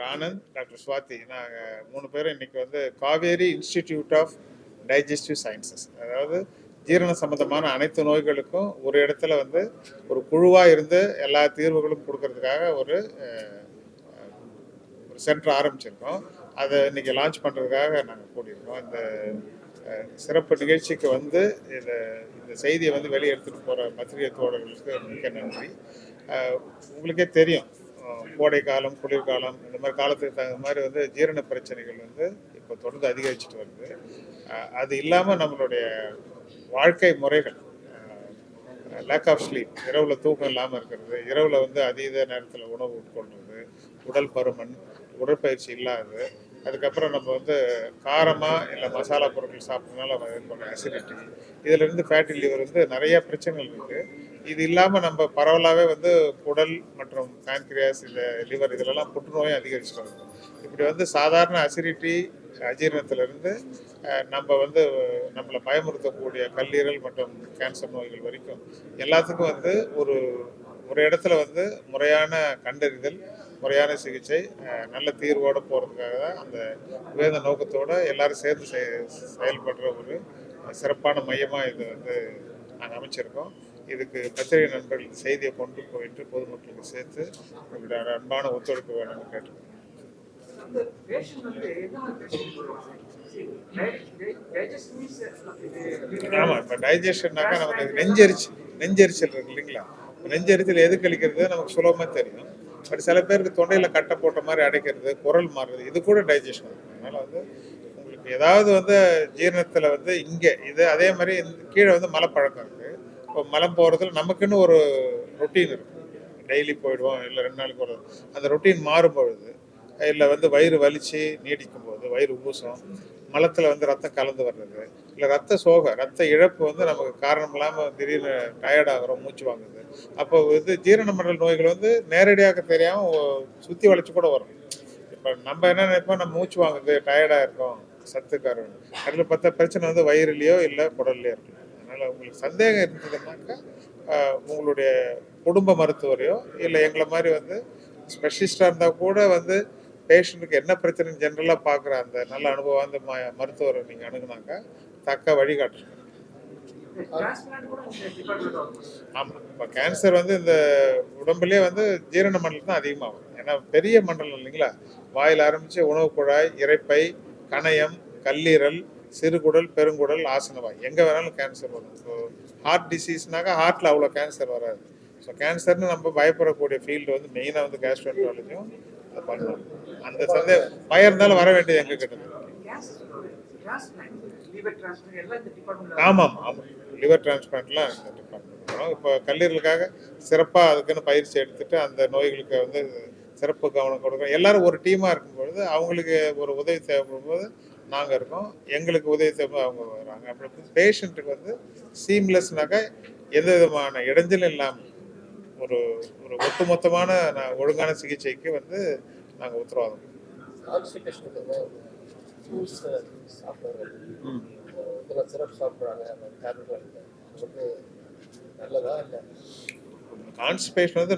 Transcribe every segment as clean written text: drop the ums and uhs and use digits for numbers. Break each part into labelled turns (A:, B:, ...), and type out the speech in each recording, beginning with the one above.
A: Doctor Anand, doctor Swathi, நாங்கள் 3 பேரும் இன்னைக்கு Kaveri institute of digestive sciences, அதாவது ஜீரண சம்பந்தமான அனைத்து நோய்களுக்கும் ஒரு இடத்துல ஒரு குழுவாக இருந்து எல்லா தீர்வுகளும் கொடுக்கறதுக்காக ஒரு சென்டர் ஆரம்பிச்சிருக்கோம். அதை இன்னைக்கு லான்ச் பண்ணுறதுக்காக நாங்கள் கூடியிருக்கோம். இந்த சிறப்பு நிகழ்ச்சிக்கு இந்த செய்தியை வெளியே எடுத்துகிட்டு போகிற பத்திரிகை தோழர்களுக்கு மிக்க நன்றி. உங்களுக்கே தெரியும், கோடை காலம், குளிர்காலம், இந்த மாதிரி காலத்துக்கு தகுந்த மாதிரி ஜீரண பிரச்சனைகள் இப்போ தொடர்ந்து அதிகரிச்சுட்டு வருது. அது இல்லாமல் நம்மளுடைய வாழ்க்கை முறைகள், லேக் ஆஃப் ஸ்லீப், இரவில் தூக்கம் இல்லாமல் இருக்கிறது, இரவில் அதீத நேரத்தில் உணவு உட்கொள்வது, உடல் பருமன், உடற்பயிற்சி இல்லாதது, அதுக்கப்புறம் நம்ம காரமாக இல்லை மசாலா பொருட்கள் சாப்பிட்றதுனால ஏற்படுற அசிடிட்டி, இதிலிருந்து ஃபேட்டி லிவர் நிறைய பிரச்சனைகள் இருக்குது. இது இல்லாமல் நம்ம பரவலாகவே குடல் மற்றும் பேன்கிரியாஸ், இந்த லிவர், இதிலெல்லாம் புற்றுநோயும் அதிகரிச்சுட்டு வருது. இப்படி சாதாரண அசிடிட்டி, அஜீரணத்திலிருந்து நம்ம நம்மளை பயமுறுத்தக்கூடிய கல்லீரல் மற்றும் கேன்சர் நோய்கள் வரைக்கும் எல்லாத்துக்கும் ஒரு இடத்துல முறையான கண்டறிதல், முறையான சிகிச்சை, நல்ல தீர்வோடு போகிறதுக்காக தான் அந்த வேத நோக்கத்தோடு எல்லாரும் சேர்ந்து செயல்படுற ஒரு சிறப்பான மையமாக இது நாங்கள் அமைச்சிருக்கோம். இதுக்கு பத்திரிகை நண்பர்கள் செய்தியை கொண்டு போயிட்டு பொதுமக்களுக்கு சேர்த்து உங்களுடைய அன்பான ஒத்துழைப்பு வேணும்னு கேட்டுருக்கோம். ஆமாம், இப்போ டைஜஷன்னாக்கா நமக்கு நெஞ்செரிச்சல் இருக்கு இல்லைங்களா? நெஞ்செரிச்சல் எது கழிக்கிறது நமக்கு சுலபமாக தெரியும். பட் சில பேருக்கு தொண்டையில் கட்டை போட்ட மாதிரி அடைக்கிறது, குரல் மாறுறது, இது கூட டைஜஷன் இருக்கும். அதனால் உங்களுக்கு ஏதாவது ஜீரணத்தில் இங்கே இது அதே மாதிரி கீழே மலைப்பழக்கம் இருக்குது. இப்போ மலம் போகிறதுல நமக்குன்னு ஒரு ரொட்டீன் இருக்கும். டெய்லி போயிடுவோம், இல்லை 2 நாளைக்கு ஒரு, அந்த ரொட்டீன் மாறும்பொழுது, இல்லை வயிறு வலிச்சு நீடிக்கும் போது, வயிறு ஊசம், மலத்தில் ரத்தம் கலந்து வர்றது, இல்லை ரத்த இழப்பு நமக்கு காரணம் இல்லாமல் திடீர்னு டயர்டாகிறோம், மூச்சு வாங்குது. அப்போ ஜீரண மண்டல நோய்கள் நேரடியாக தெரியாமல் சுற்றி வளைச்சு கூட வரும். இப்போ நம்ம என்ன நினைப்போம், நம்ம மூச்சு வாங்குது, டயர்டாக இருக்கோம், சத்துக்காரன், அதில் பார்த்தா பிரச்சனை வயிறுலையோ இல்லை குடல்லையோ இருக்கும். அதனால் உங்களுக்கு சந்தேகம் இருந்ததுன்னாக்கா உங்களுடைய குடும்ப மருத்துவரையோ இல்லை எங்களை மாதிரி ஸ்பெஷலிஸ்டாக இருந்தால் கூட பேஷண்ட்டுக்கு என்ன பிரச்சனைன்னு ஜென்ரலாக பார்க்குற அந்த நல்ல அனுபவம் அந்த மருத்துவரை நீங்கள் அணுகுனாக்கா தக்க வழிகாட்டுங்க. ஆமாம், இப்போ கேன்சர் இந்த உடம்புலேயே ஜீரண மண்டலம் தான் அதிகமாகும். ஏன்னா பெரிய மண்டலம் இல்லைங்களா? வாயில் ஆரம்பித்து உணவு குழாய், இரைப்பை, கணையம், கல்லீரல், சிறுகுடல், பெருங்குடல், ஆசனவாய், எங்கே வேணாலும் கேன்சர் வரும். ஸோ ஹார்ட் டிசீஸ்னாக்கா ஹார்ட்டில் அவ்வளோ கேன்சர் வராது. ஸோ கேன்சர்னு நம்ம பயப்படக்கூடிய ஃபீல்டு மெயினாக கேஸ்ட்ரோஎன்ட்ராலஜியும் அதை பண்ணணும். அந்த சந்தேகம் பயம் இருந்தாலும் வர வேண்டியது எங்கே கிட்ட. ஆமாம் ஆமாம், லிவர் டிரான்ஸ்பிளான்ட்லாம் இந்த டிபார்ட்மெண்ட். இப்போ கல்லீரலுக்காக சிறப்பாக அதுக்குன்னு பயிற்சி எடுத்துட்டு அந்த நோய்களுக்கு சிறப்பு கவனம் கொடுக்கணும். எல்லாரும் ஒரு டீமாக இருக்கும்பொழுது அவங்களுக்கு ஒரு உதவி தேவைப்படும் போது நாங்கள் இருக்கோம், எங்களுக்கு உதவி தேவைப்படும் அவங்க வராங்க. அப்படி பேஷண்ட்டுக்கு சீம்லெஸ்னாக்கா எந்த விதமான இடைஞ்சலும் இல்லாமல் ஒரு ஒரு ஒட்டுமொத்தமான ஒழுங்கான சிகிச்சைக்கு நாங்கள் உத்தரவாதம். கான்ஸ்டிபேஷன்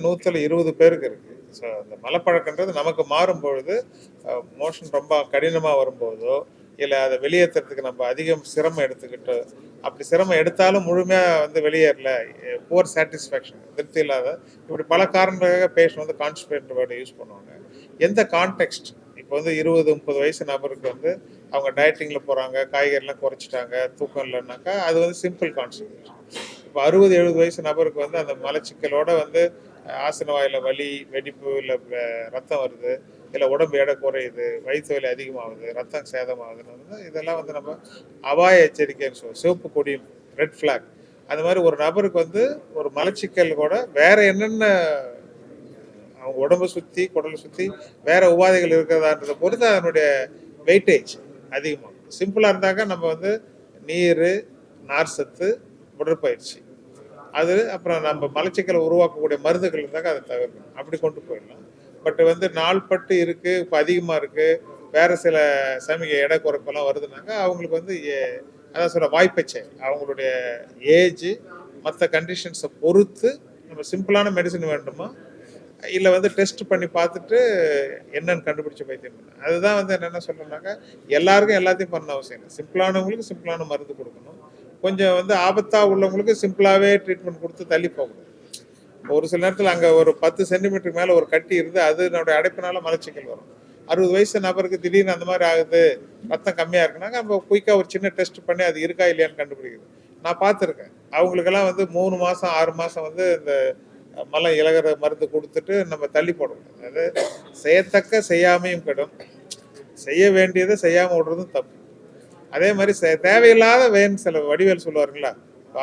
A: 120 பேருக்கு இருக்கு. ஸோ அந்த மலப்பழக்கன்றது நமக்கு மாறும் பொழுது, மோஷன் ரொம்ப கடினமாக வரும்போதோ இல்லை அதை வெளியேற்றுறதுக்கு நம்ம அதிகம் சிரமம் எடுத்துக்கிட்டு, அப்படி சிரமம் எடுத்தாலும் முழுமையாக வெளியேறல, புவர் சாட்டிஸ்ஃபேக்ஷன், திருப்தி இல்லாத, இப்படி பல காரணங்களுக்காக பேஷண்ட் கான்ஸ்டிபேட் வேர்டை யூஸ் பண்ணுவாங்க. எந்த கான்டெக்ஸ்ட், இப்போ 20-30 வயசு நபருக்கு அவங்க டயட்டிங்கில் போகிறாங்க, காய்கறிலாம் குறைச்சிட்டாங்க, தூக்கம் இல்லைன்னாக்கா அது சிம்பிள் கான்ஸ்டிபேஷன். இப்போ 60-70 வயசு நபருக்கு அந்த மலச்சிக்கலோட ஆசன வாயில் வலி, வெடிப்பு, இல்லை ரத்தம் வருது, இல்லை உடம்பு எடை குறையுது, வயிற்று வலி அதிகமாகுது, ரத்தம் சேதமாகுதுன்னு இதெல்லாம் நம்ம அபாய எச்சரிக்கைன்னு சொல்லுவோம், சிவப்பு கொடி, ரெட் ஃப்ளாக். அந்த மாதிரி ஒரு நபருக்கு ஒரு மலச்சிக்கல் கூட வேற என்னென்ன அவங்க உடம்பை சுற்றி குடலை சுற்றி வேற உபாதைகள் இருக்கிறதான்றதை பொறுத்து அதனுடைய வெயிட்டேஜ் அதிகமாகும். சிம்பிளாக இருந்தாக்கா நம்ம நீர், நார் சத்து, உடற்பயிற்சி, அது அப்புறம் நம்ம மலச்சிக்கலை உருவாக்கக்கூடிய மருந்துகள் இருந்தாக்கா அதை தவிர்க்கணும், அப்படி கொண்டு போயிடலாம். பட் நாள்பட்டு இருக்குது, இப்போ அதிகமாக இருக்குது, வேறு சில சமய எடை குறைப்பெல்லாம் வருதுனாக்கா அவங்களுக்கு அதான் சொல்ல வாய்ப்பச்சை, அவங்களுடைய ஏஜ் மற்ற கண்டிஷன்ஸை பொறுத்து நம்ம சிம்பிளான மெடிசன் வேண்டுமா, இல்லை வந்து டெஸ்ட் பண்ணி பார்த்துட்டு என்னன்னு கண்டுபிடிச்ச வைத்தியம் பண்ண. அதுதான் வந்து என்னென்ன சொல்கிறேன்னாக்கா, எல்லாருக்கும் எல்லாத்தையும் பண்ண அவசியம் இல்லை. சிம்பிளானவங்களுக்கு சிம்பிளான மருந்து கொடுக்கணும். கொஞ்சம் வந்து ஆபத்தாக உள்ளவங்களுக்கு சிம்பிளாகவே ட்ரீட்மெண்ட் கொடுத்து தள்ளி போகணும். ஒரு சில நேரத்தில் அங்கே ஒரு 10 சென்டிமீட்டருக்கு மேலே ஒரு கட்டி இருந்து அதனுடைய அடைப்பினால மலச்சிக்கல் வரும். 60 வயசு நபருக்கு திடீர்னு அந்த மாதிரி ஆகுது, ரத்தம் கம்மியாக இருக்குனாங்க, நம்ம குயிக்காக ஒரு சின்ன டெஸ்ட் பண்ணி அது இருக்கா இல்லையான்னு கண்டுபிடிக்குது. நான் பார்த்துருக்கேன். அவங்களுக்கெல்லாம் வந்து 3 மாதம் 6 மாதம் வந்து இந்த மலம் இலகிற மருந்து கொடுத்துட்டு நம்ம தள்ளி போடணும். அது செய்யத்தக்க செய்யாமையும் கெடும், செய்ய வேண்டியதை செய்யாமல் விடுறதும் தப்பு. அதே மாதிரி தேவையில்லாத சில வடிவேல் சொல்லுவாருங்களா,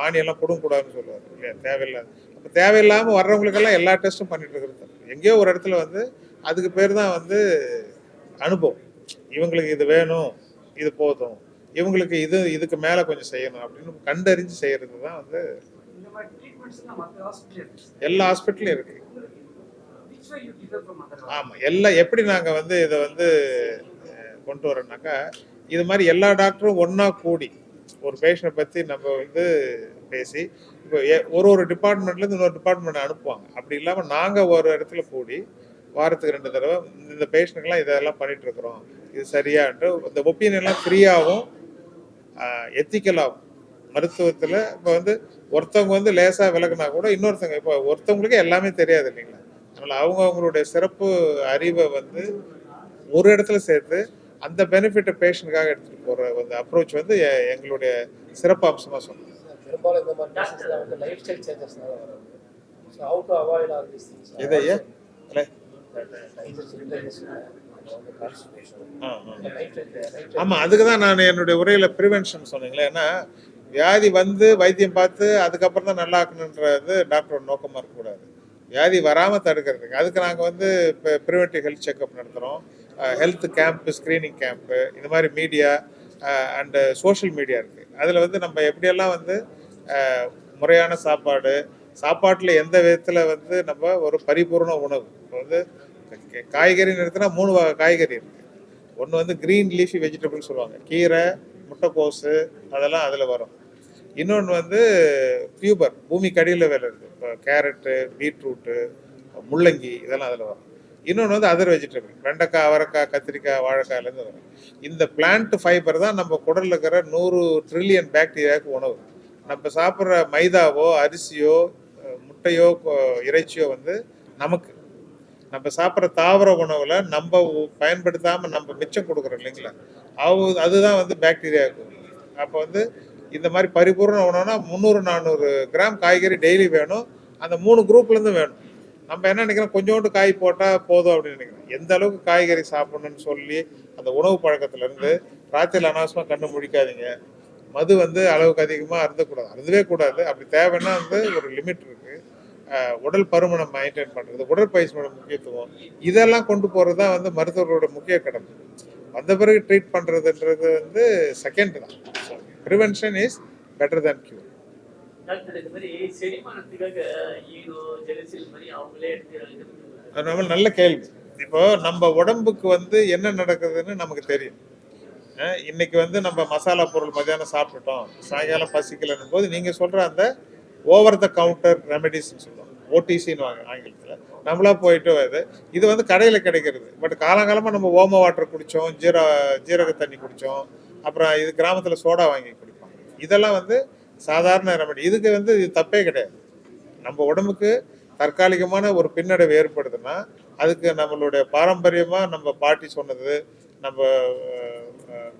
A: ஆணியெல்லாம் கொடுங்கக்கூடாதுன்னு சொல்லுவார் இல்லையா, தேவையில்லாத. அப்போ தேவையில்லாமல் வர்றவங்களுக்கெல்லாம் எல்லா டெஸ்ட்டும் பண்ணிட்டு இருக்கிறது தப்பு. எங்கேயோ ஒரு இடத்துல வந்து அதுக்கு பேர் தான் வந்து அனுபவம். இவங்களுக்கு இது வேணும், இது போதும், இவங்களுக்கு இதுக்கு மேலே கொஞ்சம் செய்யணும் அப்படின்னு கண்டறிஞ்சு செய்யறது தான் வந்து எல்லா ஹாஸ்பிட்டலும் இருக்கு. ஆமாம், எல்லாம் எப்படி நாங்கள் வந்து இதை வந்து கொண்டு வரோம்னாக்கா, இது மாதிரி எல்லா டாக்டரும் ஒன்றா கூடி ஒரு பேஷண்ட்டை பற்றி நம்ம வந்து பேசி, இப்போ ஒரு டிபார்ட்மெண்ட்லேருந்து இன்னொரு டிபார்ட்மெண்ட் அனுப்புவாங்க. அப்படி இல்லாமல் நாங்கள் ஒரு இடத்துல கூடி வாரத்துக்கு 2 தடவை இந்த பேஷண்ட்டுக்கெல்லாம் இதெல்லாம் பண்ணிகிட்ருக்குறோம், இது சரியான்ட்டு இந்த ஒப்பீனியன்லாம் ஃப்ரீயாகவும் எத்திக்கலாகும். மருத்துவத்தில் இப்போ வந்து ஒருத்தவங்க வந்து லேசாக விலகுனா கூட இன்னொருத்தவங்க, இப்போ ஒருத்தவங்களுக்கு எல்லாமே தெரியாது இல்லைங்களா, அதனால் அவங்களுடைய சிறப்பு அறிவை வந்து ஒரு இடத்துல சேர்த்து அந்த பெனிஃபிட்டை பேஷண்ட்டுக்காக எடுத்துகிட்டு போகிற வந்து அப்ரோச் வந்து எங்களுடைய சிறப்பு அம்சமாக சொன்னோம்.
B: பெரும்பாலும் இந்த மாதிரி கேசஸ்லாம் வந்து லைஃப் ஸ்டைல் சேஞ்சஸ்னால வருது. So how to avoid all these things?
A: இதையே ஆமாம், அதுக்கு தான் நான் என்னுடைய உரையில் ப்ரிவென்ஷன் சொன்னீங்களே. ஏன்னா வியாதி வந்து வைத்தியம் பார்த்து அதுக்கப்புறம் தான் நல்லா ஆக்கணுன்றது டாக்டரோட நோக்கமாக இருக்கக்கூடாது. வியாதி வராமல் தடுக்கிறதுக்கு அதுக்கு நாங்கள் வந்து இப்போ ப்ரிவென்டிவ் ஹெல்த் செக்அப் நடத்துகிறோம். ஹெல்த் கேம்ப்பு, ஸ்க்ரீனிங் கேம்ப்பு, இந்த மாதிரி மீடியா அண்டு சோஷியல் மீடியா இருக்குது. அதில் வந்து நம்ம எப்படியெல்லாம் வந்து முறையான சாப்பாட்டில் எந்த விதத்தில் வந்து நம்ம ஒரு பரிபூர்ண உணவு, இப்போ வந்து காய்கறின்னு எடுத்துனா 3 வகை காய்கறி இருக்குது. ஒன்று வந்து க்ரீன் லீஃபி வெஜிடபிள்ஸ் சொல்லுவாங்க, கீரை, முட்டைக்கோசு, அதெல்லாம் அதில் வரும். இன்னொன்று வந்து டியூபர், பூமிக்கு அடியில் விளையிறது, இப்போ கேரட்டு, பீட்ரூட்டு, முள்ளங்கி, இதெல்லாம் அதில் வரும். இன்னொன்று வந்து அதர் வெஜிடபிள், வெண்டைக்காய், அவரைக்காய், கத்திரிக்காய், வாழைக்காயிலேருந்து வரும். இந்த பிளான்ட் ஃபைபர் தான் நம்ம குடலில் இருக்கிற 100 ட்ரில்லியன் பாக்டீரியாவுக்கு உணவு. நம்ம சாப்பிட்ற மைதாவோ அரிசியோ முட்டையோ இறைச்சியோ வந்து நமக்கு, நம்ம சாப்பிட்ற தாவர உணவில் நம்ம பயன்படுத்தாமல் நம்ம மிச்சம் கொடுக்குறோம் இல்லைங்களா, அதுதான் வந்து பாக்டீரியாவுக்கு. அப்போ வந்து இந்த மாதிரி பரிபூர்ண உணவுனா 300-400 கிராம் காய்கறி டெய்லி வேணும். அந்த 3 குரூப்லேருந்து வேணும். நம்ம என்ன நினைக்கிறோம், கொஞ்சோண்டு காய் போட்டால் போதும் அப்படின்னு நினைக்கிறோம். எந்த அளவுக்கு காய்கறி சாப்பிடணும்னு சொல்லி அந்த உணவு பழக்கத்துலேருந்து ராத்திரியில் அனாவசியமாக கண்ணு முழிக்காதீங்க. மது வந்து அளவுக்கு அதிகமாக அருந்தவே கூடாது. அப்படி தேவைன்னா வந்து ஒரு லிமிட் இருக்குது. உடல் பருமனை மெயின்டைன் பண்ணுறது, உடற்பயிற்சியோட முக்கியத்துவம், இதெல்லாம் கொண்டு போகிறது தான் வந்து மருத்துவர்களோட முக்கிய கடமை. வந்த பிறகு ட்ரீட் பண்ணுறதுன்றது வந்து செகண்ட் தான். Prevention is better than cure. நல்ல கேள்வி. இப்போ நம்ம உடம்புக்கு வந்து என்ன நடக்குதுன்னு நமக்கு தெரியும். இன்னைக்கு வந்து நம்ம மசாலா பொருள் மத்தியானம் சாப்பிட்டுட்டோம், சாயங்காலம் பசிக்கலன்னும் போது நீங்கள் சொல்கிற அந்த ஓவர் த கவுண்டர் ரெமெடிஸ்ன்னு சொல்லுவாங்க, ஓடிசின்னு வாங்க ஆங்கிலத்தில், நம்மளா போயிட்டு வருது. இது வந்து கடையில் கிடைக்கிறது. பட் காலங்காலமாக நம்ம ஓம வாட்டர் குடித்தோம், ஜீரக தண்ணி குடித்தோம், அப்புறம் இது கிராமத்தில் சோடா வாங்கி குடிப்பாங்க. இதெல்லாம் வந்து சாதாரண ரெமெடி. இதுக்கு வந்து இது தப்பே கிடையாது. நம்ம உடம்புக்கு தற்காலிகமான ஒரு பின்னடைவு ஏற்படுதுன்னா அதுக்கு நம்மளுடைய பாரம்பரியமாக நம்ம பாட்டி சொன்னது, நம்ம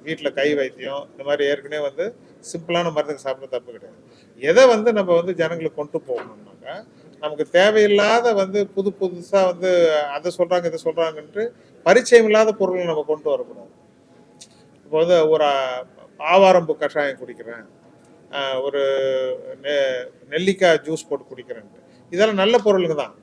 A: வீட்டில் கை வைத்தியம், இந்த மாதிரி ஏற்கனவே வந்து சிம்பிளான மருந்துக்கு சாப்பிட தப்பு கிடையாது. எதை வந்து நம்ம வந்து ஜனங்களுக்கு கொண்டு போகணும்னாக்கா, நமக்கு தேவையில்லாத வந்து புதுசாக வந்து அதை சொல்கிறாங்க இதை சொல்கிறாங்கன்ட்டு பரிச்சயம் இல்லாத பொருளை நம்ம கொண்டு வரக்கூடாது. இப்போ வந்து ஒரு ஆவாரம்பு கஷாயம் குடிக்கிறேன், ஒரு நெல்லிக்காய் ஜூஸ் போட்டு குடிக்கிறேன்ட்டு, இதெல்லாம் நல்ல பொருளுங்க தான்.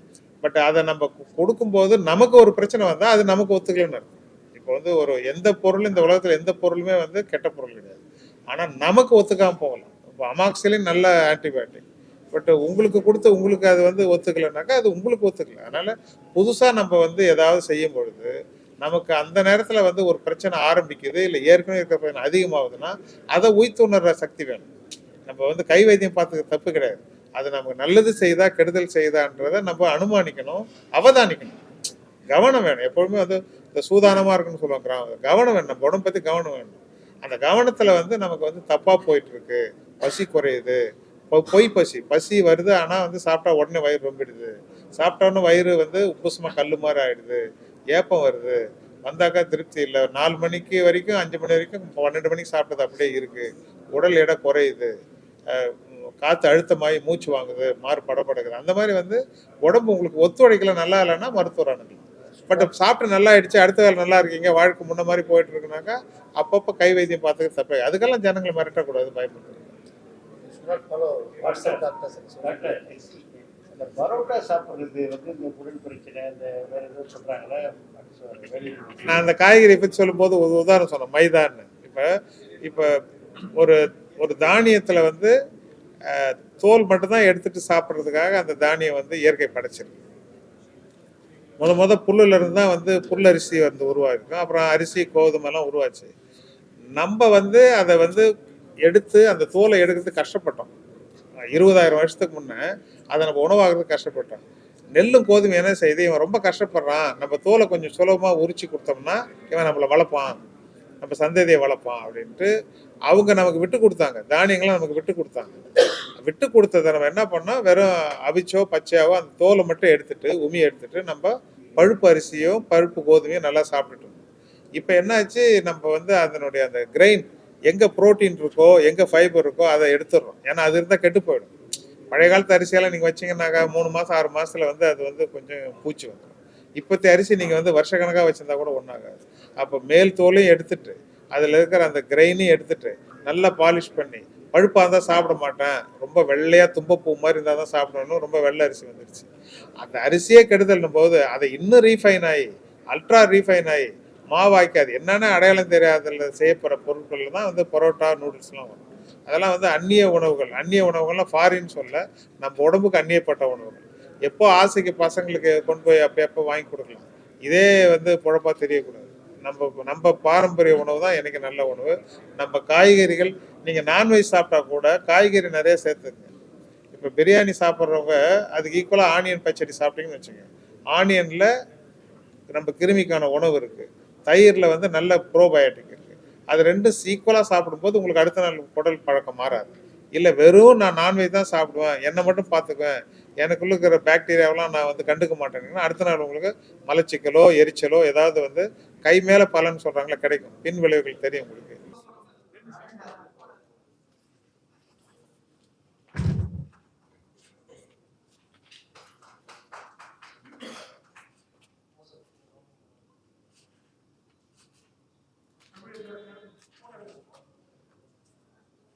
A: பட் அதை நம்ம கொடுக்கும்போது நமக்கு ஒரு பிரச்சனை வந்தால் அது நமக்கு ஒத்துக்கலன்னு இருக்கும். இப்போ வந்து எந்த பொருள், இந்த உலகத்தில் எந்த பொருளுமே வந்து கெட்ட பொருள் கிடையாது. ஆனால் நமக்கு ஒத்துக்காமல் போகலாம். இப்போ அமாக்சிலின் நல்ல ஆன்டிபயோட்டிக், பட் உங்களுக்கு கொடுத்து உங்களுக்கு அது வந்து ஒத்துக்கலைனாக்கா அது உங்களுக்கு ஒத்துக்கல. அதனால் புதுசாக நம்ம வந்து ஏதாவது செய்யும் பொழுது நமக்கு அந்த நேரத்தில் வந்து ஒரு பிரச்சனை ஆரம்பிக்குது, இல்லை ஏற்கனவே இருக்கிற பிரச்சனை அதிகமாகுதுன்னா அதை உய்த்துணர்ற சக்தி வேணும். நம்ம வந்து கை வைத்தியம் பார்த்துக்க தப்பு கிடையாது. அது நமக்கு நல்லது செய்தா கெடுதல் செய்தான்றதை நம்ம அனுமானிக்கணும், அவதானிக்கணும். கவனம் வேணும். எப்பொழுதுமே வந்து இந்த சூதானமா இருக்குன்னு சொல்லுவாங்க கிராமம். கவனம் வேணும், நம்ம உடம்பு பத்தி கவனம் வேணும். அந்த கவனத்துல வந்து நமக்கு வந்து தப்பா போயிட்டு இருக்கு, பசி குறையுது, பொய் பசி, பசி வருது ஆனா வந்து சாப்பிட்டா உடனே வயிறு ரொம்பிடுது, சாப்பிட்டோன்னு வயிறு வந்து உப்புசமா கல்லு மாதிரி ஆயிடுது, ஏப்பம் வருது, வந்தாக்கா திருப்தி இல்லை, 4 மணிக்கு வரைக்கும் 5 மணி வரைக்கும் 12 மணிக்கு சாப்பிட்டது அப்படியே இருக்கு, உடல் எடை குறையுது, காற்று அழுத்தமாகி மூச்சு வாங்குது, மாறு படப்படுக்குது, அந்த மாதிரி வந்து உடம்பு உங்களுக்கு ஒத்துழைக்கல, நல்லா இல்லைன்னா மருத்துவர் அணுகலாம். பட் சாப்பிட்டு நல்லா ஆயிடுச்சு, அடுத்த வேலை நல்லா இருக்கீங்க, வாழ்க்கை முன்ன மாதிரி போயிட்டு இருக்குனாக்கா அப்பப்போ கை வைத்தியம் பார்த்துக்க தப்பே. அதுக்கெல்லாம் ஜனங்களை மிரட்டக்கூடாது, பயப்படுறது.
C: டாக்டர், இந்த பரோட்டா சாப்பிட்றது வந்து இந்த குடல் பிரச்சனை, இந்த வேற ஏதோ சொல்றாங்களே,
A: நான் அந்த காய்கறியை பற்றி சொல்லும்போது ஒரு உதாரணம் சொன்னேன், மைதான்னு. இப்போ ஒரு ஒரு தானியத்தில் வந்து தோல் மட்டும்தான் எடுத்துட்டு சாப்பிட்றதுக்காக அந்த தானியம் வந்து இயற்கை படைச்சிருக்கு. புல்லுல இருந்து தான் வந்து புல்லரிசி வந்து உருவாயிருக்கும், அப்புறம் அரிசி கோதுமைலாம் உருவாச்சு. நம்ம வந்து அதை வந்து எடுத்து அந்த தோலை எடுக்கிறது கஷ்டப்பட்டோம். 20,000 வருஷத்துக்கு முன்னே அதை நம்ம உணவாகிறதுக்கு கஷ்டப்பட்டோம். நெல்லும் கோதுமை என்ன செய்யுது, இவன் ரொம்ப கஷ்டப்படுறான், நம்ம தோலை கொஞ்சம் சுலபமாக உரிச்சு கொடுத்தோம்னா இவன் நம்மளை வளர்ப்பான், நம்ம சந்ததியை வளர்ப்பான் அப்படின்ட்டு அவங்க நமக்கு விட்டு கொடுத்தாங்க. தானியங்கள்லாம் நமக்கு விட்டு கொடுத்தாங்க. விட்டு கொடுத்ததை நம்ம என்ன பண்ணோம், வெறும் அவிச்சோ பச்சையாவோ அந்த தோலை மட்டும் எடுத்துட்டு உமி எடுத்துட்டு நம்ம பழுப்பு அரிசியும் பழுப்பு கோதுமையும் நல்லா சாப்பிட்டுட்டோம். இப்போ என்னாச்சு, நம்ம வந்து அதனுடைய அந்த கிரெயின் எங்கே புரோட்டீன் இருக்கோ எங்கே ஃபைபர் இருக்கோ அதை எடுத்துடுறோம். ஏன்னா அது இருந்தால் கெட்டு போயிடும். பழைய காலத்து அரிசியெல்லாம் நீங்கள் வச்சிங்கன்னாக்கா 3 மாதம் 6 மாதத்தில் வந்து அது வந்து கொஞ்சம் பூச்சி வந்துடும். இப்போத்தி அரிசி நீங்கள் வந்து வருஷக்கணக்காக வச்சுருந்தா கூட ஒன்றாகாது. அப்போ மேல் தோலையும் எடுத்துட்டு அதில் இருக்கிற அந்த கிரெயினையும் எடுத்துட்டு நல்லா பாலிஷ் பண்ணி, பழுப்பாக இருந்தால் சாப்பிட மாட்டேன், ரொம்ப வெள்ளையாக தும்பப்பூ மாதிரி இருந்தால் தான் சாப்பிடணும், ரொம்ப வெள்ளை அரிசி வந்துடுச்சு. அந்த அரிசியே கெடுதல்னும் போது அதை இன்னும் ரீஃபைன் ஆகி அல்ட்ரா ரீஃபைன் ஆகி மாவாய்க்காது என்னென்ன அடையாளம் தெரியாததில் செய்யப்படுற பொருட்கள் தான் வந்து பரோட்டா நூடுல்ஸ்லாம் வரும். அதெல்லாம் வந்து அந்நிய உணவுகள்லாம் ஃபாரின் சொல்ல, நம்ம உடம்புக்கு அந்நியப்பட்ட உணவுகள். எப்போ ஆசைக்கு பசங்களுக்கு கொண்டு போய் எப்போ வாங்கி கொடுக்கலாம், இதே வந்து பொழப்பா தெரியக்கூடாது. நம்ம பாரம்பரிய உணவு தான் எனக்கு நல்ல உணவு. நம்ம காய்கறிகள், நீங்கள் நான்வெஜ் சாப்பிட்டா கூட காய்கறி நிறைய சேர்த்துங்க. இப்போ பிரியாணி சாப்பிட்றவங்க அதுக்கு ஈக்குவலாக ஆனியன் பச்சடி சாப்பிட்டீங்கன்னு வச்சுக்கோங்க, ஆனியனில் நம்ம கிருமிக்கான உணவு இருக்குது, தயிரில் வந்து நல்ல ப்ரோபயோட்டிக் இருக்குது. அது ரெண்டும் ஈக்குவலாக சாப்பிடும்போது உங்களுக்கு அடுத்த நாள் குடல் பழக்கம் மாறாது. இல்லை வெறும் நான் நான்வெஜ் தான் சாப்பிடுவேன், என்னை மட்டும் பார்த்துக்குவேன், எனக்குள்ள இருக்கிற பாக்டீரியாவெல்லாம் நான் வந்து கண்டுக்க மாட்டேங்கன்னா அடுத்த நாள் உங்களுக்கு மலச்சிக்கலோ எரிச்சலோ ஏதாவது வந்து கை மேலே பலன்னு சொல்கிறாங்களே கிடைக்கும், பின் விளைவுகள் தெரியும் உங்களுக்கு.